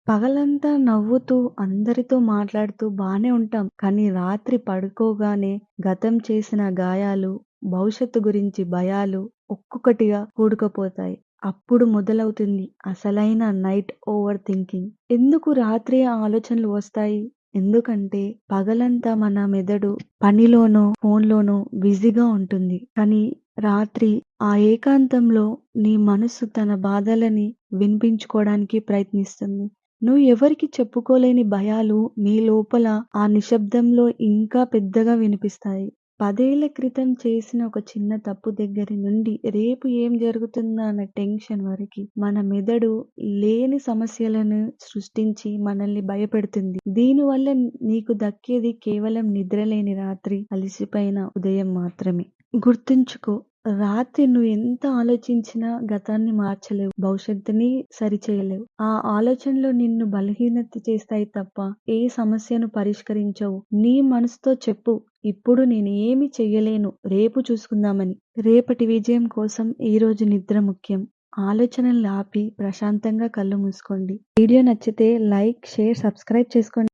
పగలంతా నవ్వుతూ, అందరితో మాట్లాడుతూ బానే ఉంటాం. కానీ రాత్రి పడుకోగానే గతం చేసిన గాయాలు, భవిష్యత్తు గురించి భయాలు ఒక్కొక్కటిగా కూడుకుపోతాయి. అప్పుడు మొదలవుతుంది అసలైన నైట్ ఓవర్ థింకింగ్. ఎందుకు రాత్రి ఆ ఆలోచనలు వస్తాయి? ఎందుకంటే పగలంతా మన మెదడు పనిలోనో, ఫోన్‌లోనో బిజీగా ఉంటుంది. కానీ రాత్రి ఆ ఏకాంతంలో నీ మనసు తన బాధలని వినిపించుకోవడానికి ప్రయత్నిస్తుంది. నువ్వు ఎవరికీ చెప్పుకోలేని భయాలు నీ లోపల ఆ నిశ్శబ్దంలో ఇంకా పెద్దగా వినిపిస్తాయి. 10 ఏళ్ల క్రితం చేసిన ఒక చిన్న తప్పు దగ్గరి నుండి రేపు ఏం జరుగుతుందా అన్న టెన్షన్ వరకి మన మెదడు లేని సమస్యలను సృష్టించి మనల్ని భయపెడుతుంది. దీనివల్ల నీకు దక్కేది కేవలం నిద్రలేని రాత్రి, అలసిపోయిన ఉదయం మాత్రమే. గుర్తుంచుకో, రాత్రి నువ్వు ఎంత ఆలోచించినా గతాన్ని మార్చలేవు. భవిష్యత్తుని సరిచేయలేవు. ఆ ఆలోచనలు నిన్ను బలహీనత చేస్తాయి తప్ప ఏ సమస్యను పరిష్కరించవు. నీ మనసుతో చెప్పు, ఇప్పుడు నేను ఏమి చెయ్యలేను, రేపు చూసుకుందామని. రేపటి విజయం కోసం ఈరోజు నిద్ర ముఖ్యం. ఆలోచనలు ఆపి ప్రశాంతంగా కళ్ళు మూసుకోండి. వీడియో నచ్చితే లైక్, షేర్, సబ్స్క్రైబ్ చేసుకోండి.